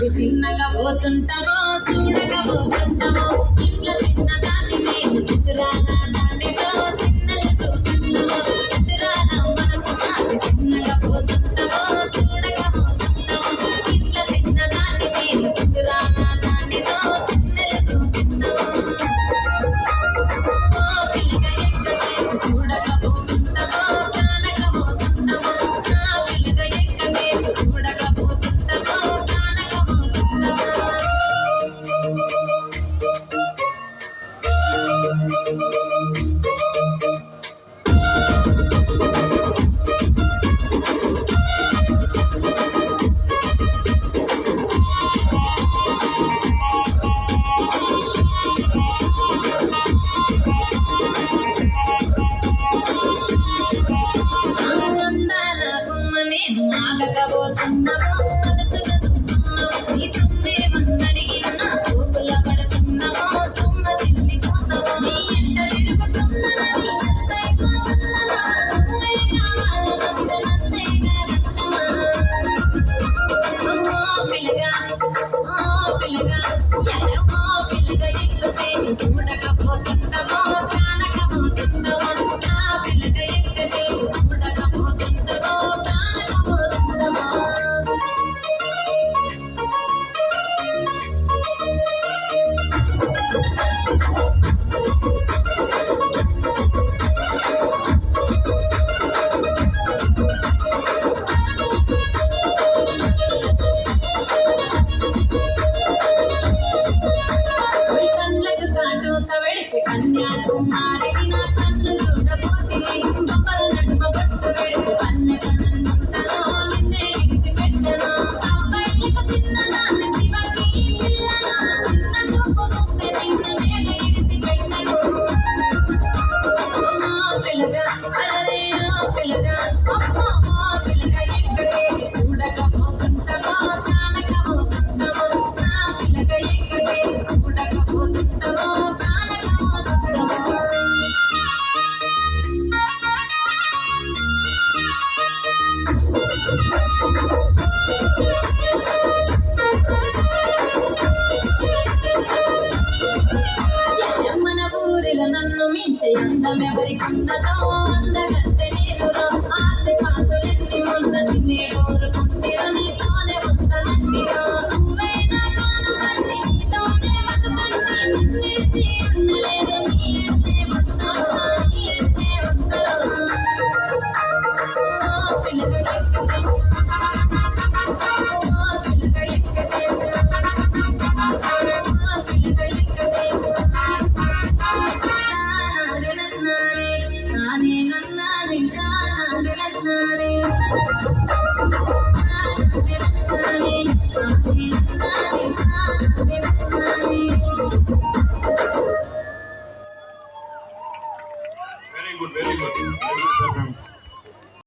మాది చిన్నగా పోతుంటావో చూడగా పోతుంటావో ఇంట్లో చిన్న దాన్ని నేను చిత్రాల దానితో చిన్నలు చూపిస్తావో చిత్రాల మనసు మాది చిన్నగా పోతుంటావో చూడగా పోతుంటావో ఇంట్లో చిన్న దాన్ని నేను చిత్రాల దానితో చిన్నలు చూపిస్తావో పిల్లగా ఎక్క చేసి చూడగా పోతుంటావో కానగా పోతుంటావో పిల్లగా ఎక్క చేసి చూడగా పోతుంటావో కానగా పోతుంటావో అందాల గుమ్మ నేను ఆగకపోతున్నావో అలసగా చూస్తున్నావో నీ సొమ్మే వందడిగిన నా సోకుల పడుతున్నావో సొమ్మ తిల్లిపోతావో నీ ఎంట తిరుగుతున్నదని అలసైపోతున్నదా నువ్వే కావాలనంటే నన్నే గెలుస్తావా పిల్లగా పిల్లగా ఎడమో పిల్లగా ఎక్కుతే చూడకపోతుంటావో కానకపోతుంటావో నా పిల్లగా ఎక్కతే చూడకపోతుంటావో కానకపోతుంటావో కళ్ళకు కాటుక వెడితే కన్యాకుమారి నా కన్ను చూడబోతివి బొమ్మల నడుమ బొట్టు వెడితే పన్నెగనంటలో నిన్నే ఎగిసి పెట్టను అబ్బాయిలకు చిన్నదాన్ని శివకి పిల్లలు చిన్న చూపు చూస్తే నిన్ను నేను ఎగిసి పెట్టను పిల్లగా అరే పిల్లగా అమ్మా పిల్లగా ఎక్కడే చూడకపోతుంటావో చాలకపోతుంటావో నా పిల్లగా ఎక్కడే చూడకపోతుంటావో చాలకపోతుంటావో మన ఊరిలో నన్ను మించే అందమెవరికున్నదో అందగత్తె నేను ఆస్తి పాతులెన్ని ఉన్న నిన్నే కోరుకుంటిరో నీతోనే వస్తానంటిరో నువ్వే నా ప్రాణమంటి నీతోనే బతుకంటి నిన్నేసి ఉండలేదు నీ ఎస్తే వస్తావా నీ ఎస్తే వస్తావా పిల్లగా ఎక్కడే